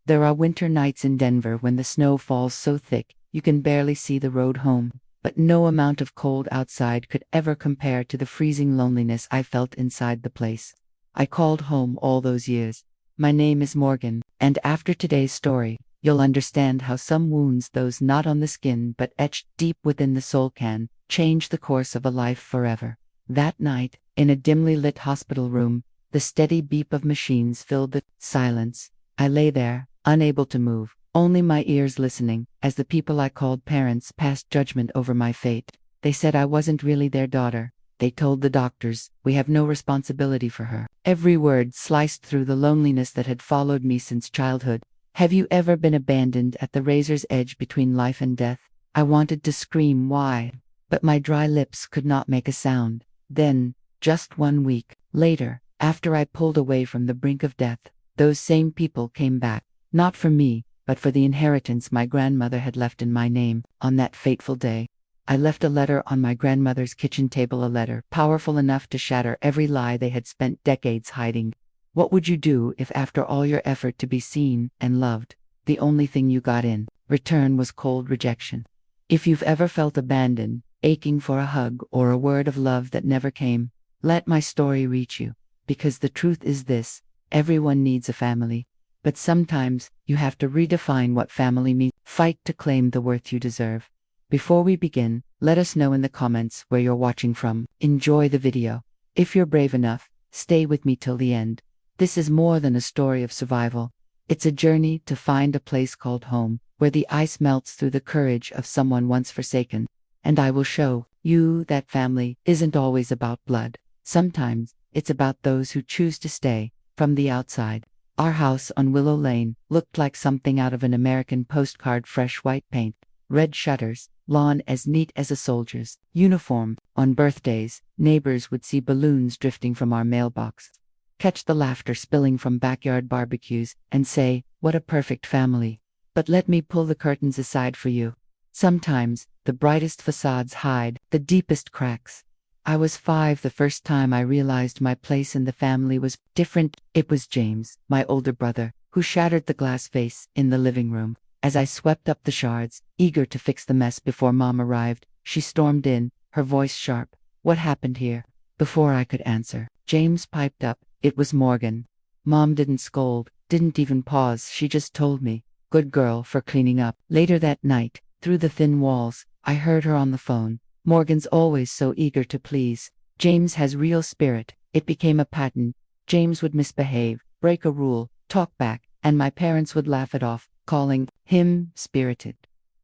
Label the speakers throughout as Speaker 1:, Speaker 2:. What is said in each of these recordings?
Speaker 1: There are winter nights in Denver when the snow falls so thick you can barely see the road home, but no amount of cold outside could ever compare to the freezing loneliness I felt inside the place. I called home all those years. My name is Morgan, and after today's story, you'll understand how some wounds, those not on the skin but etched deep within the soul, can change the course of a life forever. That night, in a dimly lit hospital room, the steady beep of machines filled the silence. I lay there, unable to move, only my ears listening, as the people I called parents passed judgment over my fate. They said I wasn't really their daughter. They told the doctors, we have no responsibility for her. Every word sliced through the loneliness that had followed me since childhood. Have you ever been abandoned at the razor's edge between life and death? I wanted to scream why, but my dry lips could not make a sound. Then, just 1 week later, after I pulled away from the brink of death, those same people came back, not for me, but for the inheritance my grandmother had left in my name. On that fateful day, I left a letter on my grandmother's kitchen table, a letter powerful enough to shatter every lie they had spent decades hiding. What would you do if, after all your effort to be seen and loved, the only thing you got in return was cold rejection? If you've ever felt abandoned, aching for a hug or a word of love that never came, let my story reach you, because the truth is this: everyone needs a family, but sometimes you have to redefine what family means. Fight to claim the worth you deserve. Before we begin, let us know in the comments where you're watching from. Enjoy the video. If you're brave enough, stay with me till the end. This is more than a story of survival. It's a journey to find a place called home, where the ice melts through the courage of someone once forsaken. And I will show you that family isn't always about blood. Sometimes it's about those who choose to stay. From the outside, our house on Willow Lane looked like something out of an American postcard: fresh white paint, red shutters, lawn as neat as a soldier's uniform. On birthdays, neighbors would see balloons drifting from our mailbox, catch the laughter spilling from backyard barbecues, and say, what a perfect family. But let me pull the curtains aside for you. Sometimes, the brightest facades hide the deepest cracks. I was 5 the first time I realized my place in the family was different. It was James, my older brother, who shattered the glass vase in the living room. As I swept up the shards, eager to fix the mess before Mom arrived, she stormed in, her voice sharp. What happened here? Before I could answer, James piped up, it was Morgan. Mom didn't scold, didn't even pause, she just told me, good girl for cleaning up. Later that night, through the thin walls, I heard her on the phone. Morgan's always so eager to please. James has real spirit. It became a pattern. James would misbehave, break a rule, talk back, and my parents would laugh it off, calling him spirited.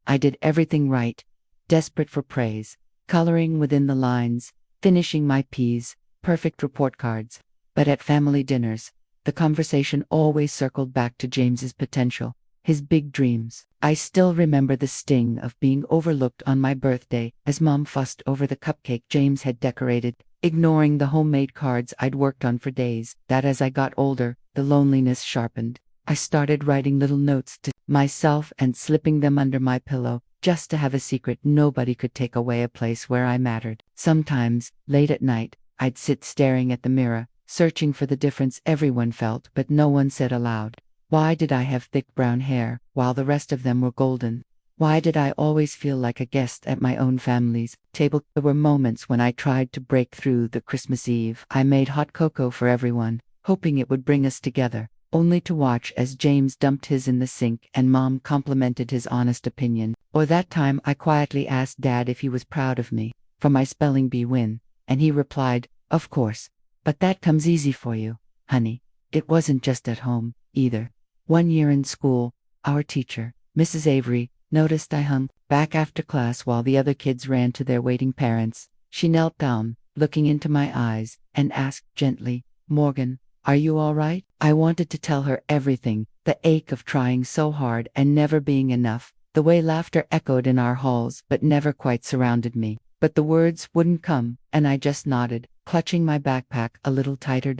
Speaker 1: I did everything right, desperate for praise, coloring within the lines, finishing my P's, perfect report cards. But at family dinners, the conversation always circled back to James's potential, his big dreams. I still remember the sting of being overlooked on my birthday as Mom fussed over the cupcake James had decorated, ignoring the homemade cards I'd worked on for days. That as I got older, the loneliness sharpened. I started writing little notes to myself and slipping them under my pillow, just to have a secret nobody could take away, a place where I mattered. Sometimes, late at night, I'd sit staring at the mirror, searching for the difference everyone felt but no one said aloud. Why did I have thick brown hair, while the rest of them were golden? Why did I always feel like a guest at my own family's table? There were moments when I tried to break through. The Christmas Eve, I made hot cocoa for everyone, hoping it would bring us together, only to watch as James dumped his in the sink and Mom complimented his honest opinion. Or that time I quietly asked Dad if he was proud of me for my spelling bee win, and he replied, of course, but that comes easy for you, honey. It wasn't just at home, either. One year in school, our teacher, Mrs. Avery, noticed I hung back after class while the other kids ran to their waiting parents. She knelt down, looking into my eyes, and asked gently, Morgan, are you all right? I wanted to tell her everything, the ache of trying so hard and never being enough, the way laughter echoed in our halls but never quite surrounded me. But the words wouldn't come, and I just nodded, clutching my backpack a little tighter.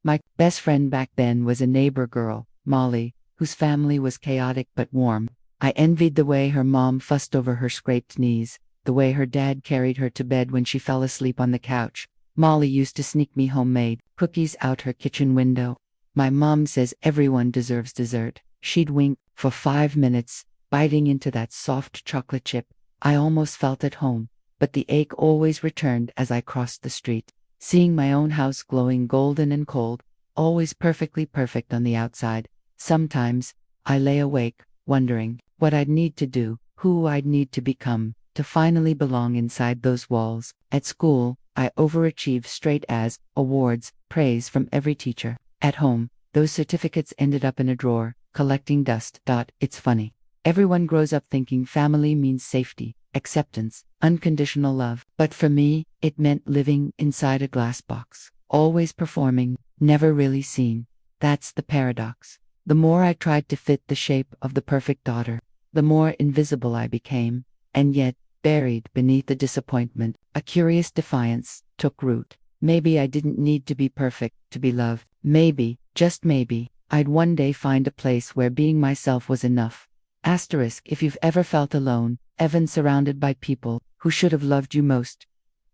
Speaker 1: My best friend back then was a neighbor girl, Molly, whose family was chaotic but warm. I envied the way her mom fussed over her scraped knees, the way her dad carried her to bed when she fell asleep on the couch. Molly used to sneak me homemade cookies out her kitchen window. My mom says everyone deserves dessert, She'd wink for 5 minutes, biting into that soft chocolate chip. I almost felt at home, but the ache always returned as I crossed the street, seeing my own house glowing golden and cold, always perfectly perfect on the outside. Sometimes, I lay awake, wondering what I'd need to do, who I'd need to become, to finally belong inside those walls. At school, I overachieved straight A's, awards, praise from every teacher. At home, those certificates ended up in a drawer, collecting dust. It's funny. Everyone grows up thinking family means safety, acceptance, unconditional love. But for me, it meant living inside a glass box, always performing, never really seen. That's the paradox. The more I tried to fit the shape of the perfect daughter, the more invisible I became. And yet, buried beneath the disappointment, a curious defiance took root. Maybe I didn't need to be perfect to be loved. Maybe, just maybe, I'd one day find a place where being myself was enough. If you've ever felt alone, even surrounded by people who should have loved you most,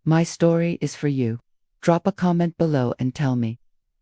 Speaker 1: my story is for you. Drop a comment below and tell me.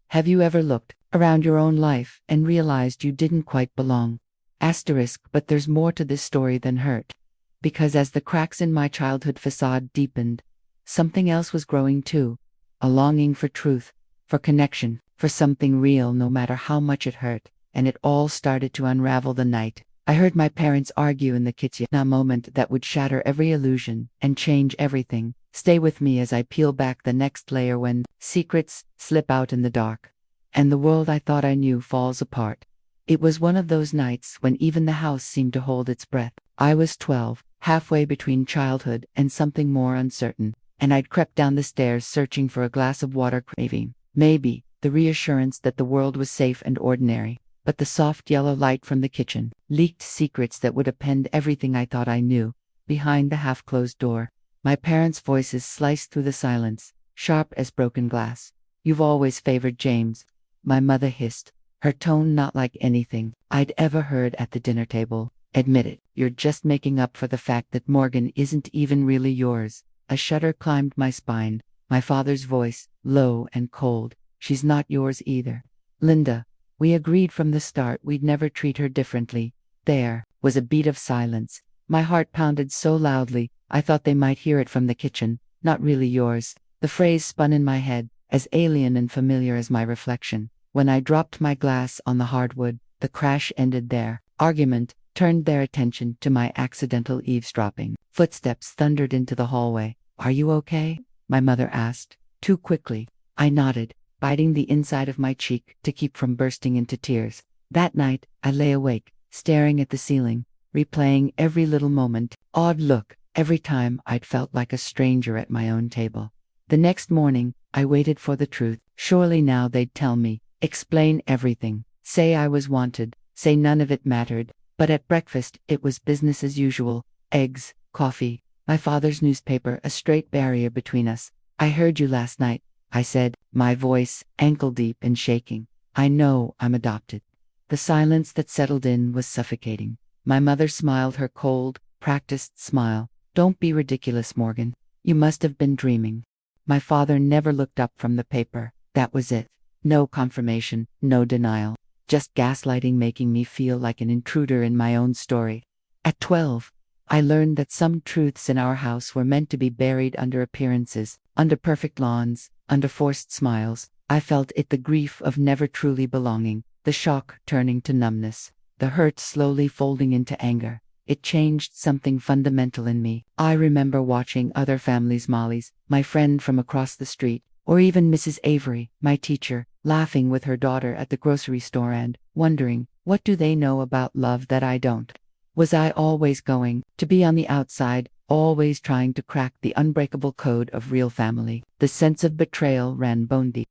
Speaker 1: Have you ever looked around your own life and realized you didn't quite belong? But there's more to this story than hurt. Because as the cracks in my childhood facade deepened, something else was growing too. A longing for truth, for connection, for something real no matter how much it hurt. And it all started to unravel the night I heard my parents argue in the kitchen, a moment that would shatter every illusion and change everything. Stay with me as I peel back the next layer when secrets slip out in the dark, and the world I thought I knew falls apart. It was one of those nights when even the house seemed to hold its breath. I was 12, halfway between childhood and something more uncertain, and I'd crept down the stairs searching for a glass of water, craving, maybe, the reassurance that the world was safe and ordinary. But the soft yellow light from the kitchen leaked secrets that would append everything I thought I knew. Behind the half-closed door, my parents' voices sliced through the silence, sharp as broken glass. "You've always favored James," my mother hissed, her tone not like anything I'd ever heard at the dinner table. "Admit it, you're just making up for the fact that Morgan isn't even really yours." A shudder climbed my spine, my father's voice, low and cold. "She's not yours either, Linda. We agreed from the start we'd never treat her differently." There was a beat of silence. My heart pounded so loudly, I thought they might hear it from the kitchen. "Not really yours." The phrase spun in my head, as alien and familiar as my reflection. When I dropped my glass on the hardwood, the crash ended there. Argument turned their attention to my accidental eavesdropping. Footsteps thundered into the hallway. "Are you okay?" my mother asked. Too quickly. I nodded, biting the inside of my cheek to keep from bursting into tears. That night, I lay awake, staring at the ceiling, replaying every little moment, odd look, every time I'd felt like a stranger at my own table. The next morning, I waited for the truth. Surely now they'd tell me, explain everything, say I was wanted, say none of it mattered. But at breakfast, it was business as usual. Eggs, coffee, my father's newspaper, a straight barrier between us. "I heard you last night," I said, my voice ankle-deep and shaking. "I know I'm adopted." The silence that settled in was suffocating. My mother smiled her cold, practiced smile. "Don't be ridiculous, Morgan. You must have been dreaming." My father never looked up from the paper. That was it. No confirmation, no denial. Just gaslighting, making me feel like an intruder in my own story. At 12, I learned that some truths in our house were meant to be buried under appearances, under perfect lawns, under forced smiles. I felt it, the grief of never truly belonging, the shock turning to numbness, the hurt slowly folding into anger. It changed something fundamental in me. I remember watching other families, Molly's, my friend from across the street, or even Mrs. Avery, my teacher, laughing with her daughter at the grocery store and wondering, what do they know about love that I don't? Was I always going to be on the outside, always trying to crack the unbreakable code of real family? The sense of betrayal ran bone deep.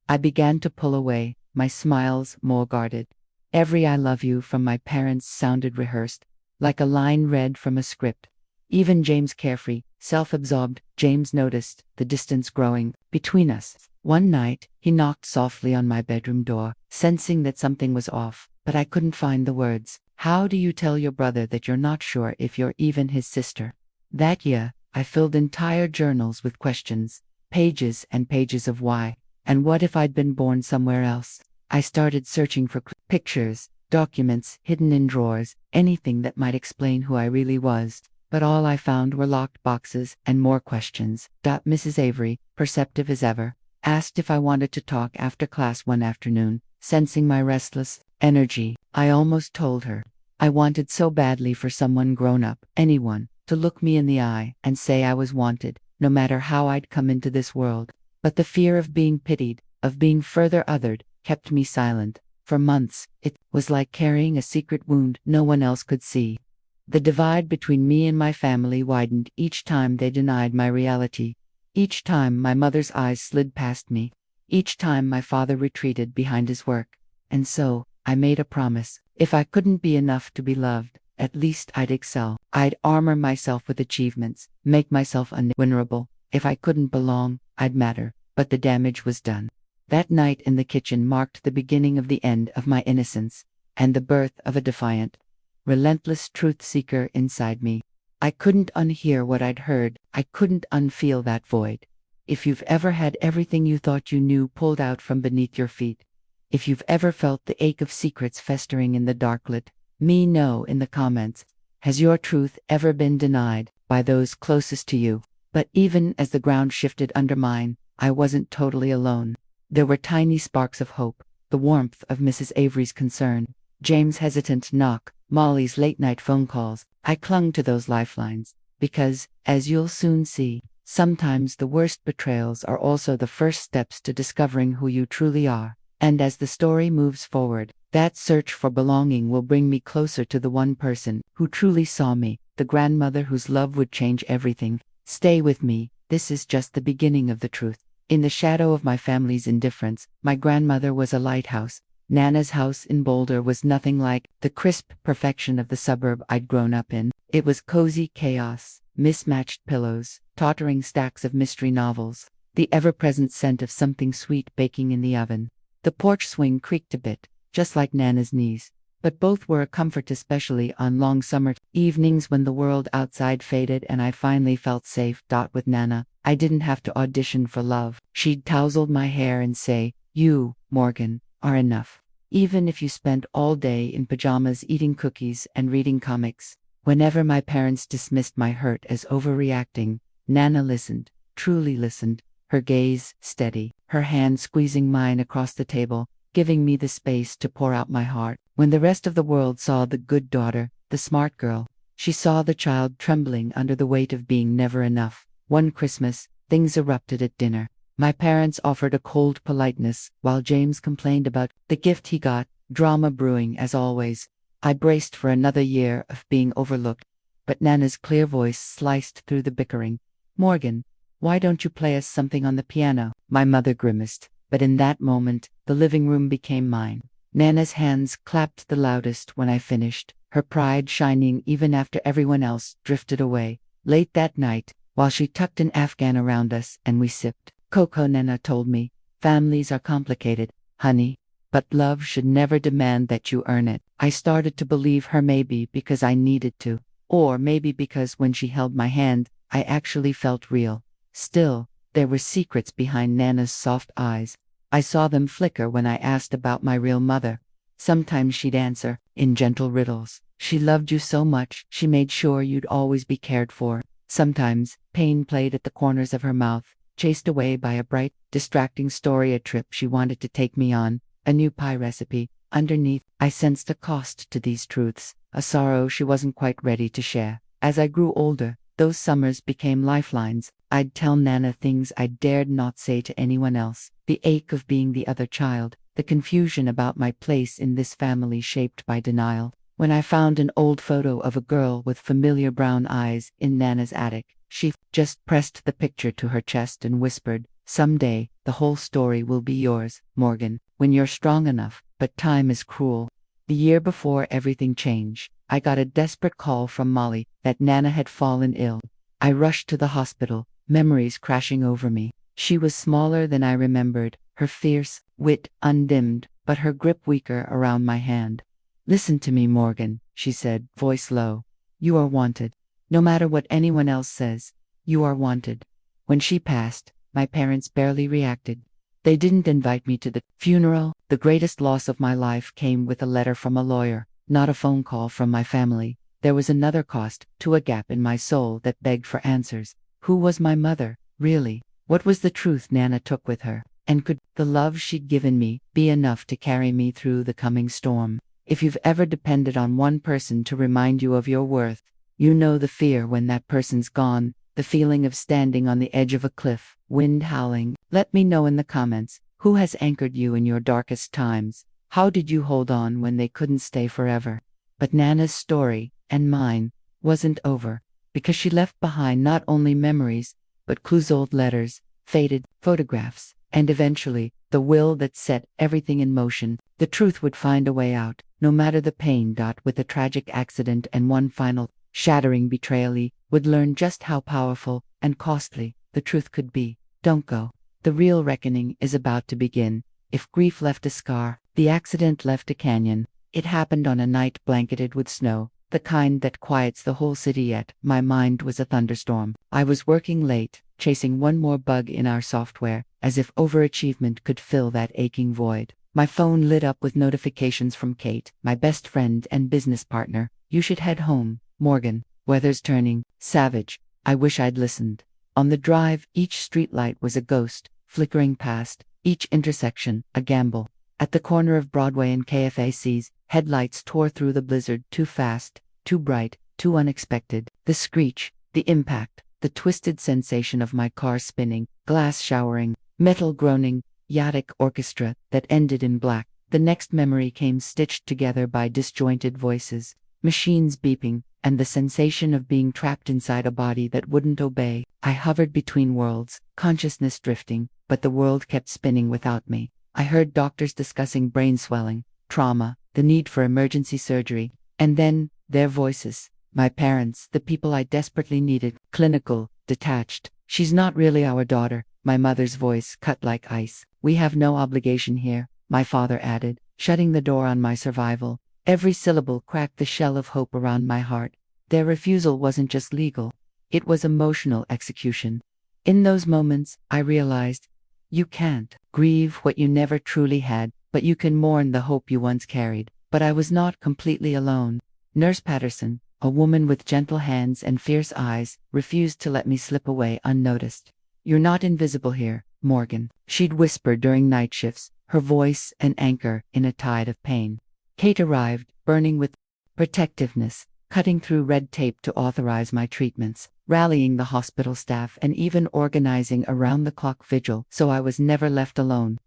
Speaker 1: I began to pull away, my smiles more guarded. Every "I love you" from my parents sounded rehearsed, like a line read from a script. Even James' carefree, self-absorbed James noticed the distance growing between us. One night, he knocked softly on my bedroom door, sensing that something was off, but I couldn't find the words. "How do you tell your brother that you're not sure if you're even his sister?" That year, I filled entire journals with questions, pages and pages of why, and what if I'd been born somewhere else. I started searching for pictures, documents hidden in drawers, anything that might explain who I really was. But all I found were locked boxes and more questions. Mrs. Avery, perceptive as ever, asked if I wanted to talk after class one afternoon. Sensing my restless energy, I almost told her. I wanted so badly for someone grown up, anyone, to look me in the eye and say I was wanted, no matter how I'd come into this world. But the fear of being pitied, of being further othered, kept me silent. For months, it was like carrying a secret wound no one else could see. The divide between me and my family widened each time they denied my reality. Each time my mother's eyes slid past me. Each time my father retreated behind his work. And so, I made a promise. If I couldn't be enough to be loved, at least I'd excel. I'd armor myself with achievements, make myself invulnerable. If I couldn't belong, I'd matter. But the damage was done. That night in the kitchen marked the beginning of the end of my innocence, and the birth of a defiant, relentless truth seeker inside me. I couldn't unhear what I'd heard. I couldn't unfeel that void. If you've ever had everything you thought you knew pulled out from beneath your feet, if you've ever felt the ache of secrets festering in the dark, let me know in the comments. Has your truth ever been denied by those closest to you? But even as the ground shifted under mine, I wasn't totally alone. There were tiny sparks of hope, the warmth of Mrs. Avery's concern, James' hesitant knock, Molly's late-night phone calls. I clung to those lifelines, because, as you'll soon see, sometimes the worst betrayals are also the first steps to discovering who you truly are. And as the story moves forward, that search for belonging will bring me closer to the one person who truly saw me, the grandmother whose love would change everything. Stay with me, this is just the beginning of the truth. In the shadow of my family's indifference, my grandmother was a lighthouse. Nana's house in Boulder was nothing like the crisp perfection of the suburb I'd grown up in. It was cozy chaos, mismatched pillows, tottering stacks of mystery novels, the ever-present scent of something sweet baking in the oven. The porch swing creaked a bit, just like Nana's knees, but both were a comfort, especially on long summer evenings when the world outside faded and I finally felt safe. With Nana, I didn't have to audition for love. She'd tousled my hair and say, "You, Morgan, are enough." Even if you spent all day in pajamas eating cookies and reading comics. Whenever my parents dismissed my hurt as overreacting, Nana listened, truly listened, her gaze steady, her hand squeezing mine across the table, giving me the space to pour out my heart. When the rest of the world saw the good daughter, the smart girl, she saw the child trembling under the weight of being never enough. One Christmas, things erupted at dinner. My parents offered a cold politeness, while James complained about the gift he got, drama brewing as always. I braced for another year of being overlooked, but Nana's clear voice sliced through the bickering. "Morgan, why don't you play us something on the piano?" My mother grimaced, but in that moment, the living room became mine. Nana's hands clapped the loudest when I finished, her pride shining even after everyone else drifted away. Late that night, while she tucked an Afghan around us and we sipped cocoa, Nana told me, "Families are complicated, honey, but love should never demand that you earn it." I started to believe her, maybe because I needed to, or maybe because when she held my hand, I actually felt real. Still, there were secrets behind Nana's soft eyes. I saw them flicker when I asked about my real mother. Sometimes she'd answer, in gentle riddles, "She loved you so much, she made sure you'd always be cared for." Sometimes, pain played at the corners of her mouth, chased away by a bright, distracting story, a trip she wanted to take me on, a new pie recipe. Underneath, I sensed a cost to these truths, a sorrow she wasn't quite ready to share. As I grew older, those summers became lifelines. I'd tell Nana things I dared not say to anyone else. The ache of being the other child, the confusion about my place in this family shaped by denial. When I found an old photo of a girl with familiar brown eyes in Nana's attic, she just pressed the picture to her chest and whispered, "Someday, the whole story will be yours, Morgan, when you're strong enough." But time is cruel. The year before everything changed, I got a desperate call from Molly that Nana had fallen ill. I rushed to the hospital, memories crashing over me. She was smaller than I remembered, her fierce wit undimmed, but her grip weaker around my hand. "Listen to me, Morgan," she said, voice low. "You are wanted. No matter what anyone else says, you are wanted." When she passed, my parents barely reacted. They didn't invite me to the funeral, The greatest loss of my life came with a letter from a lawyer, not a phone call from my family. There was another cost, to a gap in my soul that begged for answers. Who was my mother, really? What was the truth Nana took with her? And could the love she'd given me be enough to carry me through the coming storm? If you've ever depended on one person to remind you of your worth, you know the fear when that person's gone, the feeling of standing on the edge of a cliff, wind howling. Let me know in the comments, who has anchored you in your darkest times? How did you hold on when they couldn't stay forever? But Nana's story, and mine, wasn't over, because she left behind not only memories, but clues, old letters, faded photographs, and eventually, the will that set everything in motion. The truth would find a way out, no matter the pain. With a tragic accident and one final, shattering betrayal, would learn just how powerful and costly the truth could be. Don't go. The real reckoning is about to begin. If grief left a scar, the accident left a canyon. It happened on a night blanketed with snow, the kind that quiets the whole city. Yet my mind was a thunderstorm. I was working late, chasing one more bug in our software, as if overachievement could fill that aching void. My phone lit up with notifications from Kate, my best friend and business partner. You should head home, Morgan. Weather's turning savage. I wish I'd listened. On the drive, each streetlight was a ghost, flickering past, each intersection a gamble. At the corner of Broadway and KFAC's, headlights tore through the blizzard, too fast, too bright, too unexpected. The screech, the impact, the twisted sensation of my car spinning, glass showering, metal groaning, yatic orchestra that ended in black. The next memory came stitched together by disjointed voices, machines beeping, and the sensation of being trapped inside a body that wouldn't obey. I hovered between worlds, consciousness drifting, but the world kept spinning without me. I heard doctors discussing brain swelling, trauma, the need for emergency surgery, and then, their voices. My parents, the people I desperately needed, clinical, detached. She's not really our daughter, my mother's voice cut like ice. We have no obligation here, my father added, shutting the door on my survival. Every syllable cracked the shell of hope around my heart. Their refusal wasn't just legal, it was emotional execution. In those moments, I realized, you can't grieve what you never truly had, but you can mourn the hope you once carried. But I was not completely alone. Nurse Patterson, a woman with gentle hands and fierce eyes, refused to let me slip away unnoticed. You're not invisible here, Morgan, she'd whisper during night shifts, her voice an anchor in a tide of pain. Kate arrived, burning with protectiveness, cutting through red tape to authorize my treatments, rallying the hospital staff, and even organizing a round-the-clock vigil so I was never left alone.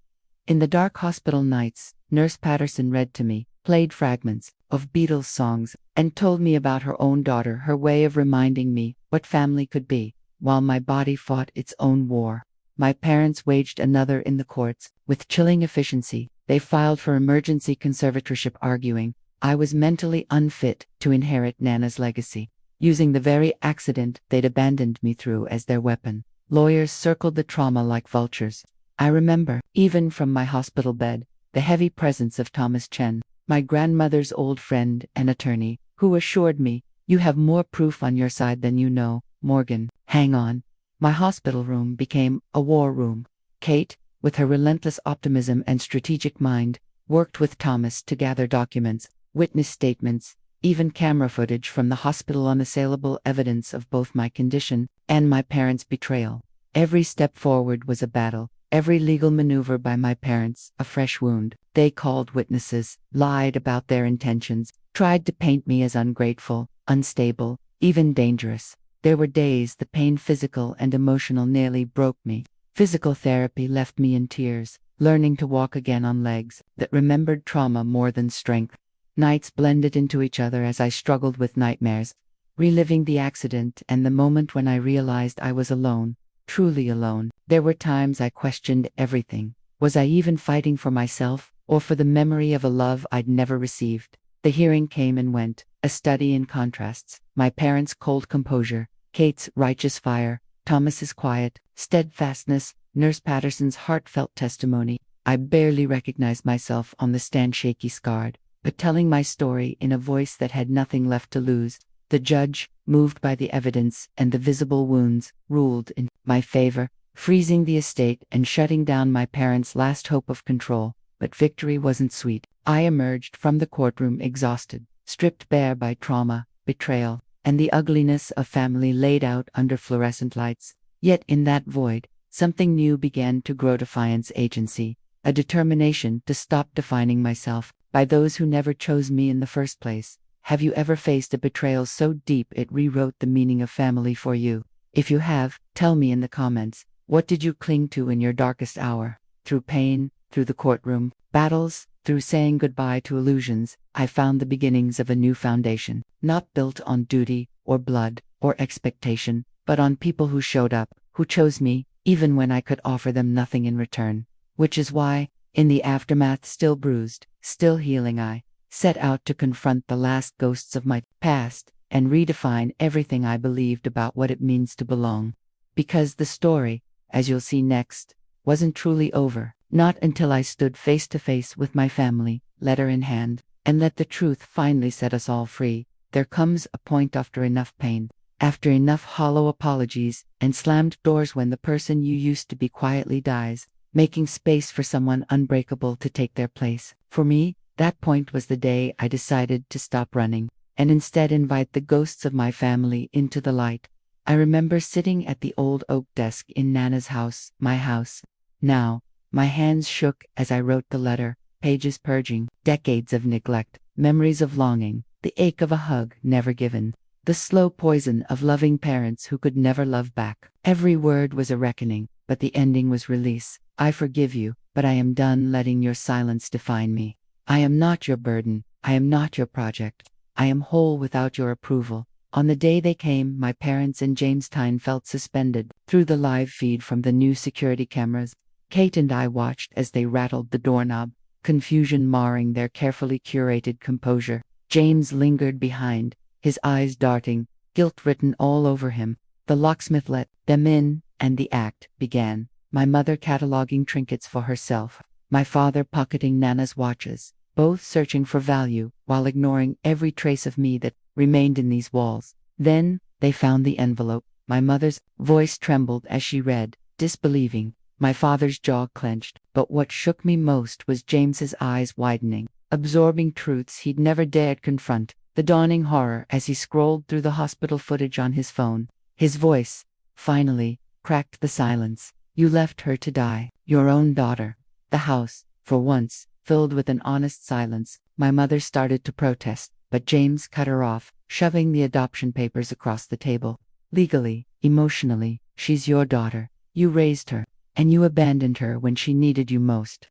Speaker 1: In the dark hospital nights, Nurse Patterson read to me, played fragments of Beatles songs, and told me about her own daughter, her way of reminding me what family could be, while my body fought its own war. My parents waged another in the courts, with chilling efficiency. They filed for emergency conservatorship, arguing I was mentally unfit to inherit Nana's legacy, using the very accident they'd abandoned me through as their weapon. Lawyers circled the trauma like vultures. I remember, even from my hospital bed, the heavy presence of Thomas Chen, my grandmother's old friend and attorney, who assured me, you have more proof on your side than you know, Morgan. Hang on. My hospital room became a war room. Kate, with her relentless optimism and strategic mind, worked with Thomas to gather documents, witness statements, even camera footage from the hospital, unassailable evidence of both my condition and my parents' betrayal. Every step forward was a battle, every legal maneuver by my parents a fresh wound. They called witnesses, lied about their intentions, tried to paint me as ungrateful, unstable, even dangerous. There were days the pain, physical and emotional, nearly broke me. Physical therapy left me in tears, learning to walk again on legs that remembered trauma more than strength. Nights blended into each other as I struggled with nightmares, reliving the accident and the moment when I realized I was alone, truly alone. There were times I questioned everything. Was I even fighting for myself, or for the memory of a love I'd never received? The hearing came and went, a study in contrasts. My parents' cold composure, Kate's righteous fire, Thomas's quiet steadfastness, Nurse Patterson's heartfelt testimony. I barely recognized myself on the stand, shaky, scarred, but telling my story in a voice that had nothing left to lose. The judge, moved by the evidence and the visible wounds, ruled in my favor, freezing the estate and shutting down my parents' last hope of control. But victory wasn't sweet. I emerged from the courtroom exhausted, stripped bare by trauma, betrayal, and the ugliness of family laid out under fluorescent lights. Yet in that void, something new began to grow: defiance, agency, a determination to stop defining myself by those who never chose me in the first place. Have you ever faced a betrayal so deep it rewrote the meaning of family for you? If you have, tell me in the comments. What did you cling to in your darkest hour? Through pain, through the courtroom battles, through saying goodbye to illusions, I found the beginnings of a new foundation, not built on duty, or blood, or expectation, but on people who showed up, who chose me, even when I could offer them nothing in return. Which is why, in the aftermath, still bruised, still healing, I set out to confront the last ghosts of my past and redefine everything I believed about what it means to belong. Because the story, as you'll see next, wasn't truly over, not until I stood face to face with my family, letter in hand, and let the truth finally set us all free. There comes a point after enough pain, after enough hollow apologies and slammed doors, when the person you used to be quietly dies, making space for someone unbreakable to take their place. For me, that point was the day I decided to stop running and instead invite the ghosts of my family into the light. I remember sitting at the old oak desk in Nana's house, my house now. My hands shook as I wrote the letter, pages purging, decades of neglect, memories of longing, the ache of a hug never given, the slow poison of loving parents who could never love back. Every word was a reckoning, but the ending was release. I forgive you, but I am done letting your silence define me. I am not your burden. I am not your project. I am whole without your approval. On the day they came, my parents in Jamestown felt suspended through the live feed from the new security cameras. Kate and I watched as they rattled the doorknob, confusion marring their carefully curated composure. James lingered behind, his eyes darting, guilt written all over him. The locksmith let them in, and the act began. My mother cataloging trinkets for herself, my father pocketing Nana's watches, both searching for value while ignoring every trace of me that remained in these walls. Then they found the envelope. My mother's voice trembled as she read, disbelieving. My father's jaw clenched, but what shook me most was James's eyes widening, absorbing truths he'd never dared confront, the dawning horror as he scrolled through the hospital footage on his phone. His voice, finally, cracked the silence. You left her to die, your own daughter. The house, for once, filled with an honest silence. My mother started to protest, but James cut her off, shoving the adoption papers across the table. Legally, emotionally, she's your daughter. You raised her. And you abandoned her when she needed you most.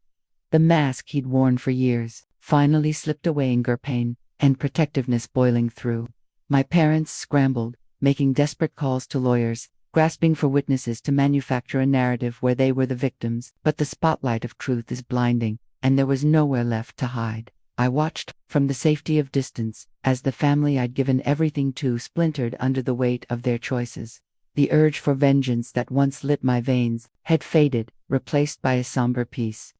Speaker 1: The mask he'd worn for years finally slipped away, anger, pain, and protectiveness boiling through. My parents scrambled, making desperate calls to lawyers, grasping for witnesses to manufacture a narrative where they were the victims. But the spotlight of truth is blinding, and there was nowhere left to hide. I watched, from the safety of distance, as the family I'd given everything to splintered under the weight of their choices. The urge for vengeance that once lit my veins had faded, replaced by a somber peace.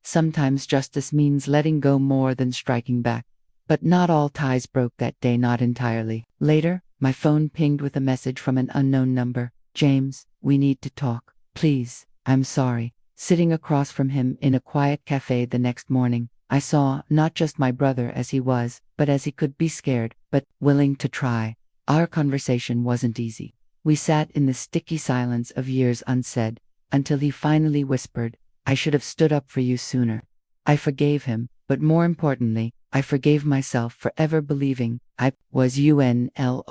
Speaker 1: Sometimes justice means letting go more than striking back. But not all ties broke that day, not entirely. Later, my phone pinged with a message from an unknown number. James, we need to talk. Please, I'm sorry. Sitting across from him in a quiet cafe the next morning, I saw not just my brother as he was, but as he could be, scared, but willing to try. Our conversation wasn't easy. We sat in the sticky silence of years unsaid, until he finally whispered, I should have stood up for you sooner. I forgave him, but more importantly, I forgave myself for ever believing I was unlovable.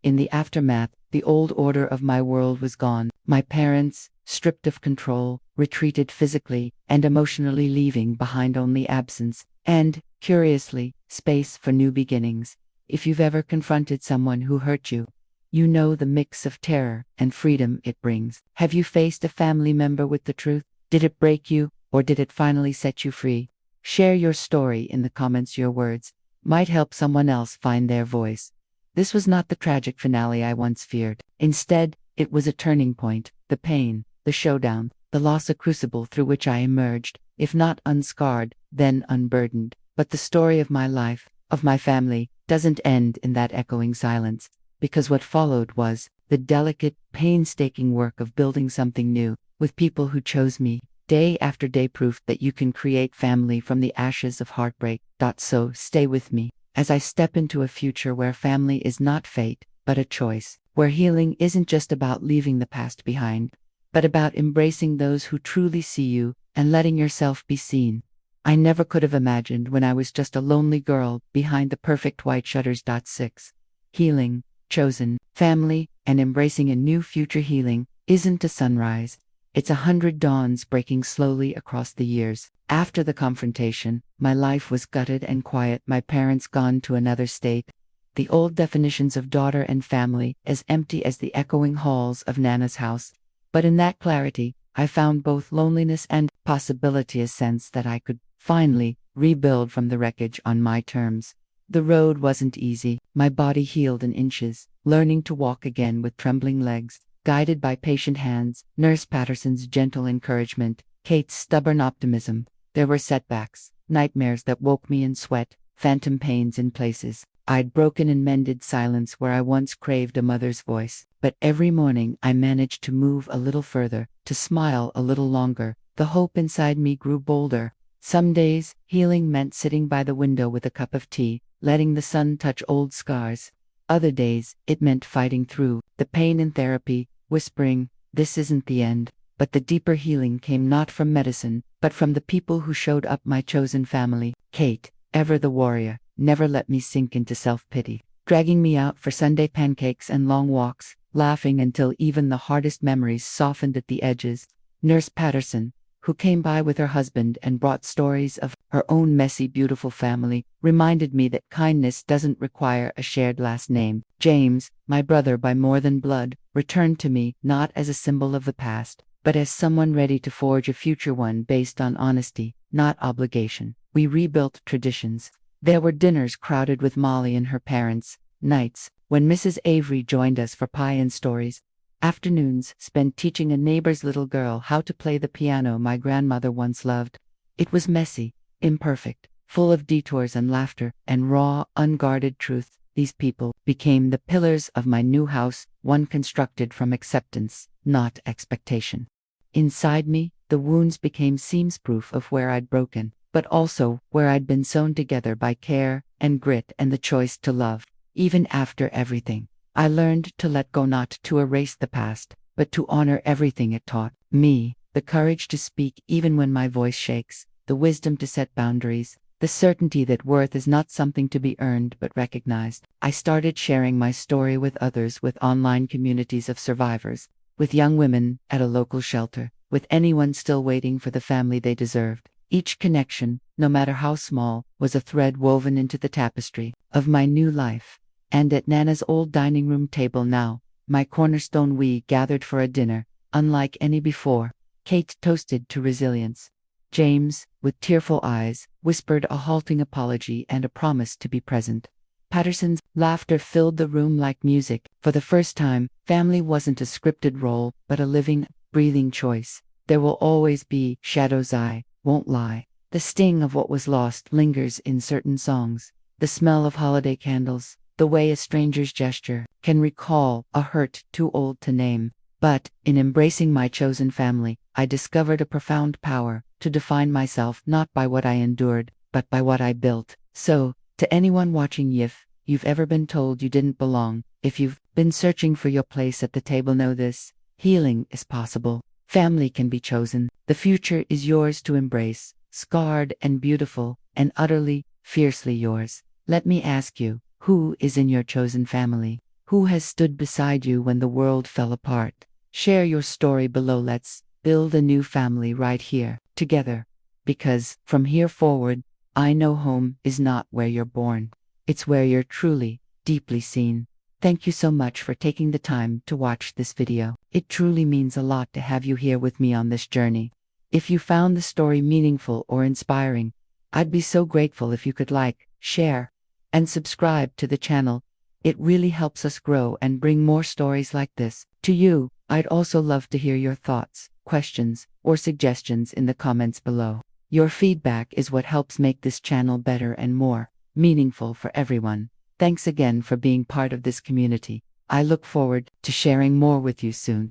Speaker 1: In the aftermath, the old order of my world was gone. My parents, stripped of control, retreated physically and emotionally, leaving behind only absence and, curiously, space for new beginnings. If you've ever confronted someone who hurt you, you know the mix of terror and freedom it brings. Have you faced a family member with the truth? Did it break you, or did it finally set you free? Share your story in the comments. Your words might help someone else find their voice. This was not the tragic finale I once feared. Instead, it was a turning point. The pain, the showdown, the loss, a crucible through which I emerged, if not unscarred, then unburdened. But the story of my life, of my family, doesn't end in that echoing silence, because what followed was the delicate, painstaking work of building something new, with people who chose me, day after day proof that you can create family from the ashes of heartbreak. So stay with me as I step into a future where family is not fate, but a choice, where healing isn't just about leaving the past behind, but about embracing those who truly see you and letting yourself be seen. I never could have imagined when I was just a lonely girl behind the perfect white shutters. 6. Healing, chosen, family, and embracing a new future. Healing isn't a sunrise. It's 100 dawns breaking slowly across the years. After the confrontation, my life was gutted and quiet, my parents gone to another state. The old definitions of daughter and family as empty as the echoing halls of Nana's house. But in that clarity, I found both loneliness and possibility, a sense that I could finally rebuild from the wreckage on my terms. The road wasn't easy. My body healed in inches, learning to walk again with trembling legs, guided by patient hands, Nurse Patterson's gentle encouragement, Kate's stubborn optimism. There were setbacks, nightmares that woke me in sweat, phantom pains in places I'd broken and mended, silence where I once craved a mother's voice. But every morning I managed to move a little further, to smile a little longer. The hope inside me grew bolder. Some days, healing meant sitting by the window with a cup of tea, letting the sun touch old scars. Other days, it meant fighting through the pain in therapy, whispering, "This isn't the end." But the deeper healing came not from medicine, but from the people who showed up. My chosen family. Kate, ever the warrior, never let me sink into self-pity, dragging me out for Sunday pancakes and long walks, laughing until even the hardest memories softened at the edges. Nurse Patterson, who came by with her husband and brought stories of her own messy, beautiful family, reminded me that kindness doesn't require a shared last name. James, my brother by more than blood, returned to me, not as a symbol of the past, but as someone ready to forge a future, one based on honesty, not obligation. We rebuilt traditions. There were dinners crowded with Molly and her parents, nights when Mrs. Avery joined us for pie and stories, afternoons spent teaching a neighbor's little girl how to play the piano my grandmother once loved. It was messy, imperfect, full of detours and laughter and raw, unguarded truth. These people became the pillars of my new house, one constructed from acceptance, not expectation. Inside me, the wounds became seams, proof of where I'd broken, but also where I'd been sewn together by care and grit and the choice to love. Even after everything, I learned to let go, not to erase the past, but to honor everything it taught me. The courage to speak even when my voice shakes, the wisdom to set boundaries, the certainty that worth is not something to be earned but recognized. I started sharing my story with others, with online communities of survivors, with young women at a local shelter, with anyone still waiting for the family they deserved. Each connection, no matter how small, was a thread woven into the tapestry of my new life. And at Nana's old dining room table now, my cornerstone, we gathered for a dinner, unlike any before. Kate toasted to resilience. James, with tearful eyes, whispered a halting apology and a promise to be present. Patterson's laughter filled the room like music. For the first time, family wasn't a scripted role, but a living, breathing choice. There will always be shadows, I won't lie. The sting of what was lost lingers in certain songs. The smell of holiday candles, the way a stranger's gesture can recall a hurt too old to name. But, in embracing my chosen family, I discovered a profound power to define myself not by what I endured, but by what I built. So, to anyone watching, if you've ever been told you didn't belong, if you've been searching for your place at the table, know this: healing is possible. Family can be chosen. The future is yours to embrace, scarred and beautiful, and utterly, fiercely yours. Let me ask you, who is in your chosen family? Who has stood beside you when the world fell apart? Share your story below. Let's build a new family right here, together. Because, from here forward, I know home is not where you're born. It's where you're truly, deeply seen. Thank you so much for taking the time to watch this video. It truly means a lot to have you here with me on this journey. If you found the story meaningful or inspiring, I'd be so grateful if you could like, share, and subscribe to the channel. It really helps us grow and bring more stories like this to you. I'd also love to hear your thoughts, questions, or suggestions in the comments below. Your feedback is what helps make this channel better and more meaningful for everyone. Thanks again for being part of this community. I look forward to sharing more with you soon.